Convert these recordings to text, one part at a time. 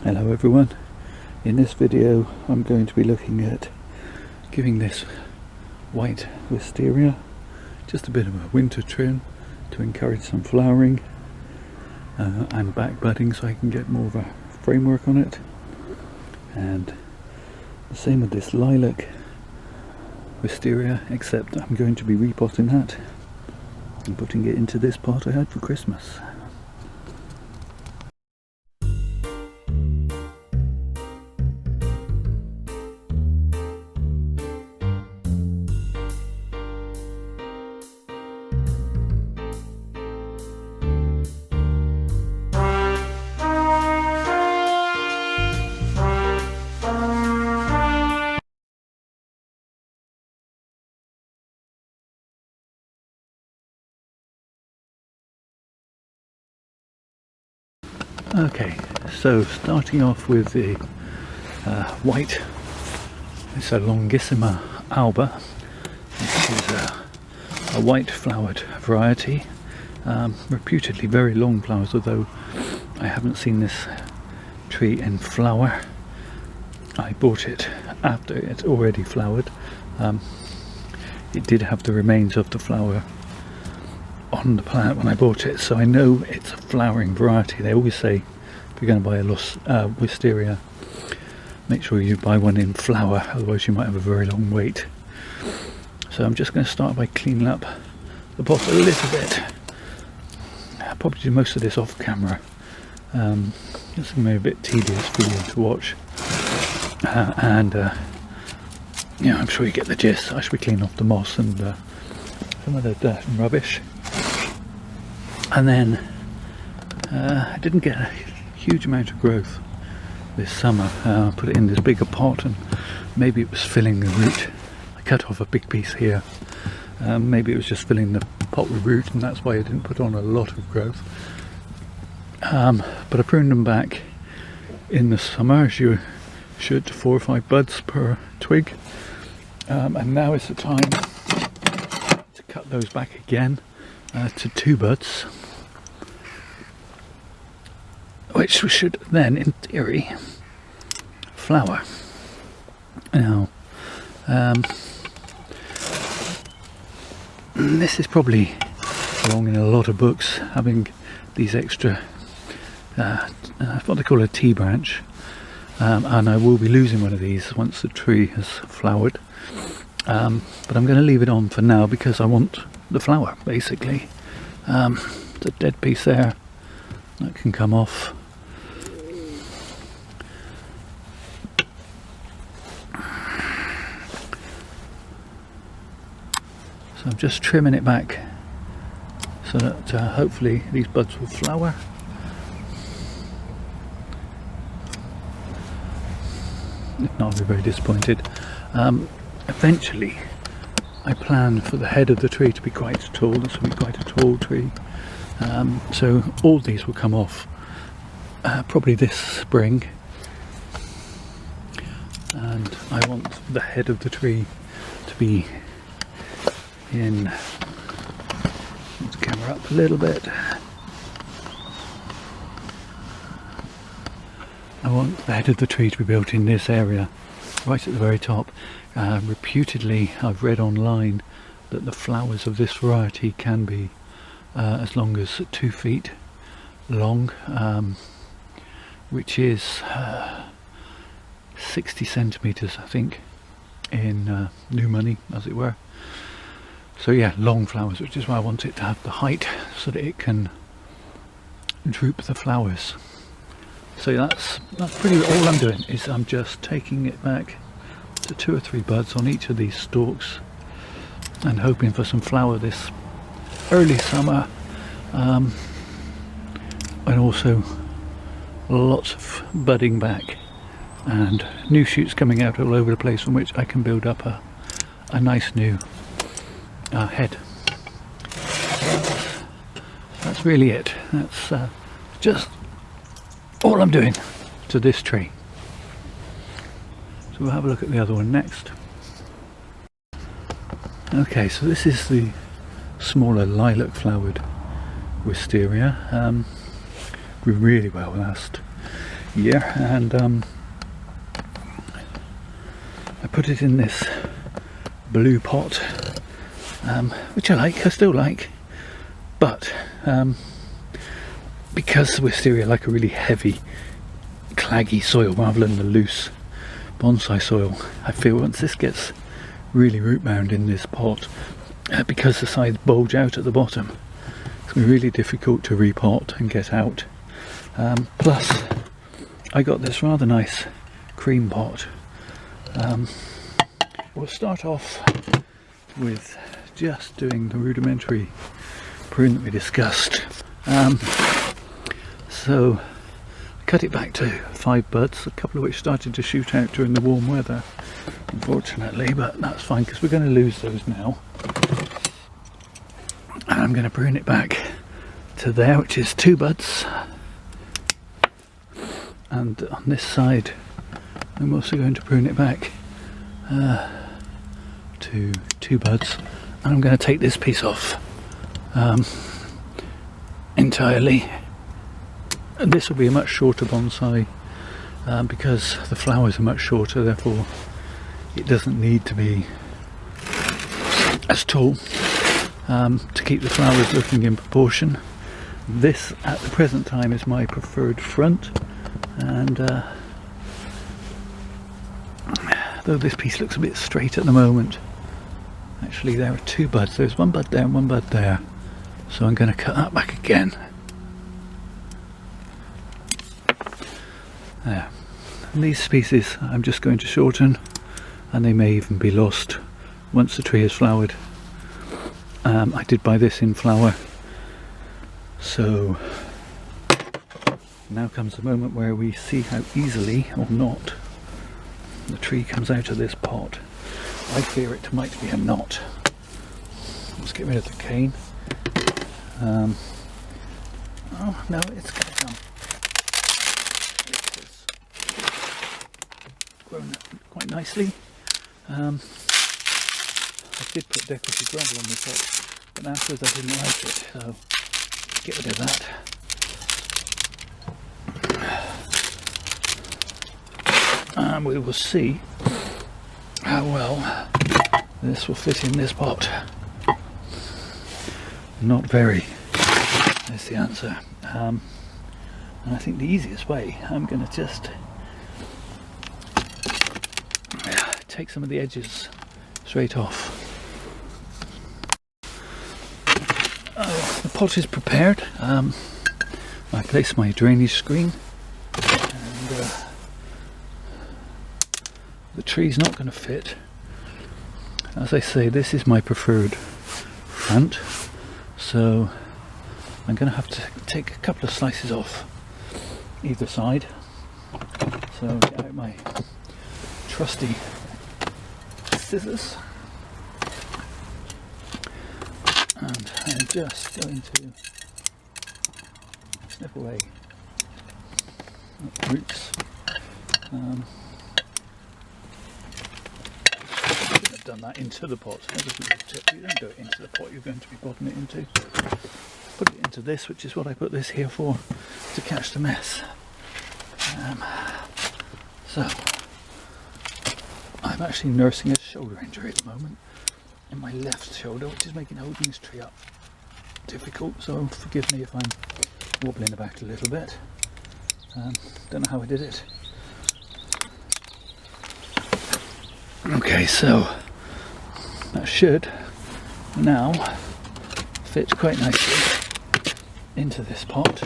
Hello everyone, in this video I'm going to be looking at giving this white wisteria just a bit of a winter trim to encourage some flowering and back budding so I can get more of a framework on it. And the same with this lilac wisteria, except I'm going to be repotting that and putting it into this pot I had for Christmas. Okay, so starting off with the white, it's a Longissima Alba. This is a white flowered variety, reputedly very long flowers, although I haven't seen this tree in flower. I bought it after it's already flowered. It did have the remains of the flower on the plant when I bought it, so I know it's a flowering variety. They always say if you're going to buy a wisteria, make sure you buy one in flower, otherwise you might have a very long wait. So I'm just going to start by cleaning up the pot a little bit. I'll probably do most of this off camera. It's going to be a bit tedious for you to watch, yeah, I'm sure you get the gist. I should be cleaning off the moss and some of the dirt and rubbish. And then I didn't get a huge amount of growth this summer. I put it in this bigger pot and maybe it was filling the root. I cut off a big piece here. Maybe it was just filling the pot with root, and that's why I didn't put on a lot of growth. But I pruned them back in the summer, as you should, 4 or 5 buds per twig. And now is the time to cut those back again to 2 buds, which should then, in theory, flower. Now, this is probably wrong in a lot of books, having these extra, what they call a T branch, and I will be losing one of these once the tree has flowered. But I'm going to leave it on for now because I want the flower, basically. The dead piece there, that can come off. So I'm just trimming it back so that hopefully these buds will flower. If not, I'll be very disappointed. Eventually I plan for the head of the tree to be quite tall. This will be quite a tall tree, so all these will come off probably this spring, and I want the head of the tree to be in, let's camera up a little bit. I want the head of the tree to be built in this area, right at the very top. Reputedly, I've read online that the flowers of this variety can be as long as 2 feet long, which is 60 centimeters, I think, in new money, as it were. So yeah, long flowers, which is why I want it to have the height so that it can droop the flowers. So that's pretty all I'm doing, is I'm just taking it back to 2 or 3 buds on each of these stalks and hoping for some flower this early summer, and also lots of budding back and new shoots coming out all over the place from which I can build up a nice new head. That's really it. That's just all I'm doing to this tree. So we'll have a look at the other one next. Okay, so this is the smaller lilac flowered wisteria. Grew really well last year, and I put it in this blue pot, which I still like, but because the wisteria like a really heavy claggy soil rather than the loose bonsai soil, I feel once this gets really root bound in this pot, because the sides bulge out at the bottom, it's going to be really difficult to repot and get out. Plus I got this rather nice cream pot. We'll start off with just doing the rudimentary prune that we discussed. So I cut it back to 5 buds, a couple of which started to shoot out during the warm weather, unfortunately, but that's fine because we're going to lose those now. And I'm going to prune it back to there, which is 2 buds. And on this side I'm also going to prune it back to 2 buds, and I'm going to take this piece off entirely. And this will be a much shorter bonsai because the flowers are much shorter, therefore it doesn't need to be as tall to keep the flowers looking in proportion. This at the present time is my preferred front, and though this piece looks a bit straight at the moment, actually there are 2 buds. There's 1 bud there and 1 bud there, so I'm going to cut that back again. There. And these species I'm just going to shorten, and they may even be lost once the tree has flowered. I did buy this in flower, so now comes the moment where we see how easily or not the tree comes out of this pot. I fear it might be a knot. Let's get rid of the cane. Oh no, it's going to come. It's grown quite nicely. I did put decorative gravel on the top, but afterwards I didn't like it, so get rid of that. And we will see how well this will fit in this pot. Not very, is the answer. And I think the easiest way, I'm going to just take some of the edges straight off. The pot is prepared. I place my drainage screen, and the tree's not going to fit. As I say, this is my preferred front, so I'm going to have to take a couple of slices off either side. So get out my trusty scissors, and I'm just going to snip away the roots. I've done that into the pot. You don't do it into the pot you're going to be potting it into. Put it into this, which is what I put this here for, to catch the mess. So I'm actually nursing a shoulder injury at the moment in my left shoulder, which is making holding this tree up difficult, so forgive me if I'm wobbling about a little bit. Don't know how I did it. Okay, so that should now fit quite nicely into this pot.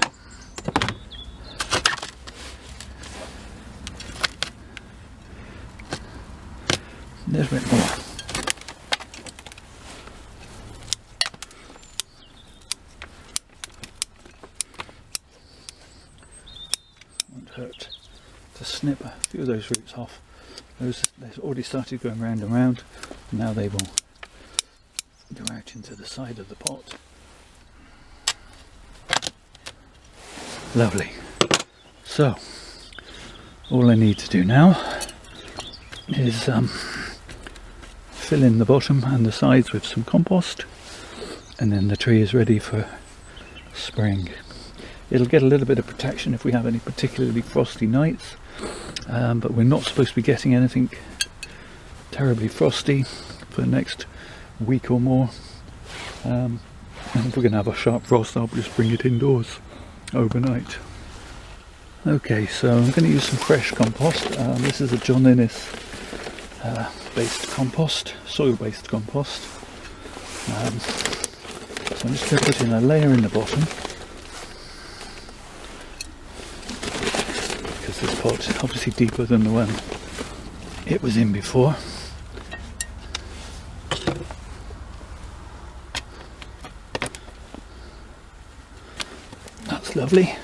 There's a bit more. Won't hurt to snip a few of those roots off. They've already started going round and round. Now they will go out into the side of the pot. Lovely. So all I need to do now is fill in the bottom and the sides with some compost, and then the tree is ready for spring. It'll get a little bit of protection if we have any particularly frosty nights, but we're not supposed to be getting anything terribly frosty for the next week or more. And if we're going to have a sharp frost, I'll just bring it indoors overnight. Okay, so I'm going to use some fresh compost. This is a John Innes based compost, soil-based compost. So I'm just going to put in a layer in the bottom, because this pot is obviously deeper than the one it was in before. That's lovely.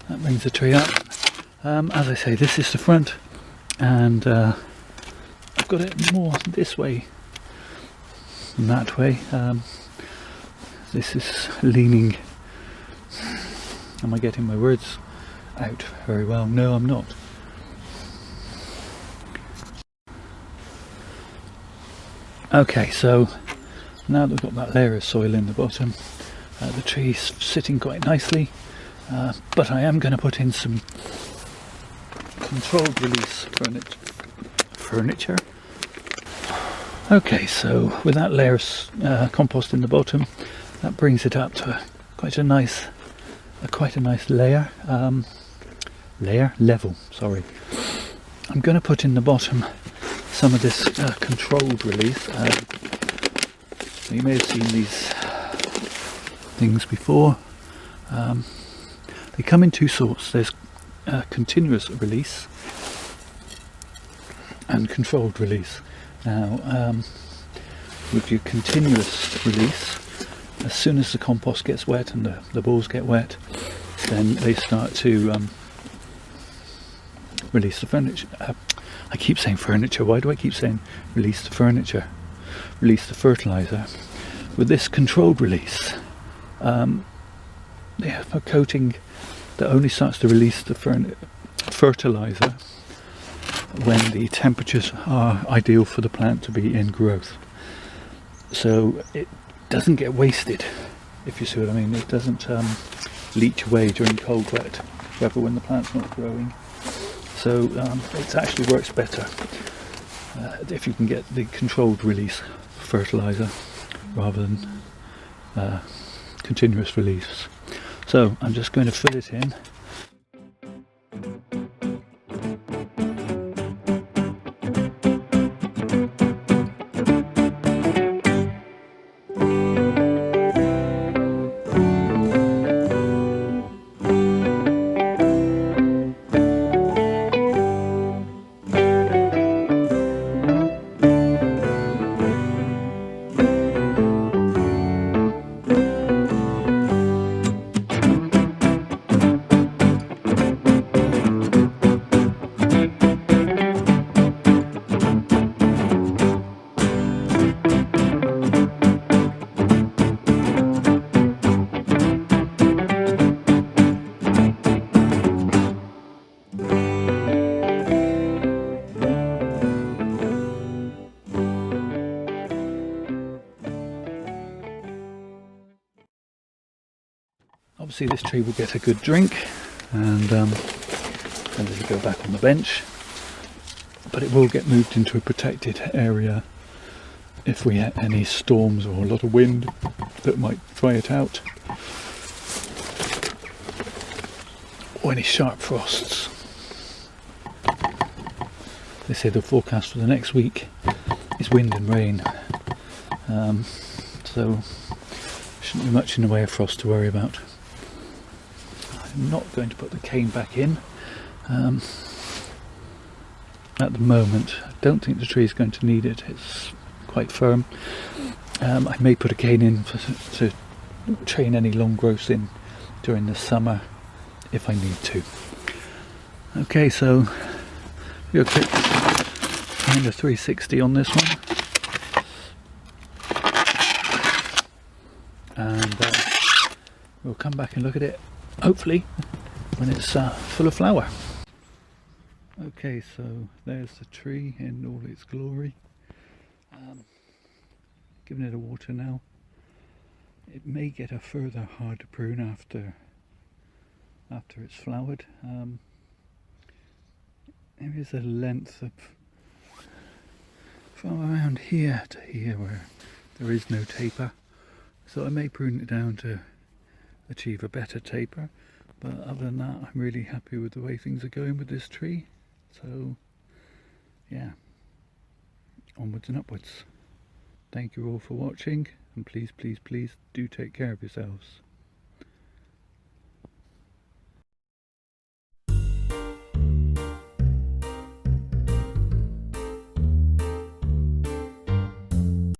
That brings the tree up. As I say, this is the front, and I've got it more this way than that way. This is leaning. Am I getting my words out very well? No, I'm not. Okay, so now that we've got that layer of soil in the bottom, the tree's sitting quite nicely, but I am going to put in some controlled release furniture. Okay, so with that layer of compost in the bottom, that brings it up to quite a nice layer. Level. Sorry. I'm going to put in the bottom some of this controlled release. You may have seen these things before. They come in two sorts. There's continuous release and controlled release. Now, with your continuous release, as soon as the compost gets wet and the balls get wet, then they start to release the furniture. I keep saying furniture. Why do I keep saying release the furniture? Release the fertilizer. With this controlled release, they have a coating that only starts to release the fertilizer when the temperatures are ideal for the plant to be in growth. So it doesn't get wasted, if you see what I mean. It doesn't leach away during cold, wet weather when the plant's not growing. So it actually works better if you can get the controlled release fertilizer rather than continuous release. So I'm just going to fill it in. Obviously this tree will get a good drink, and then it'll go back on the bench, but it will get moved into a protected area if we get any storms or a lot of wind that might dry it out, or any sharp frosts. They say the forecast for the next week is wind and rain, so shouldn't be much in the way of frost to worry about. I'm not going to put the cane back in at the moment. I don't think the tree is going to need it. It's quite firm. I may put a cane in to train any long growths in during the summer if I need to. Okay, so do a quick kind of 360 on this one, and we'll come back and look at it hopefully when it's full of flower. Okay, so there's the tree in all its glory. Giving it a water now. It may get a further hard to prune after after it's flowered. There is a length of from around here to here where there is no taper, so I may prune it down to achieve a better taper, but other than that I'm really happy with the way things are going with this tree. So yeah, onwards and upwards. Thank you all for watching, and please do take care of yourselves.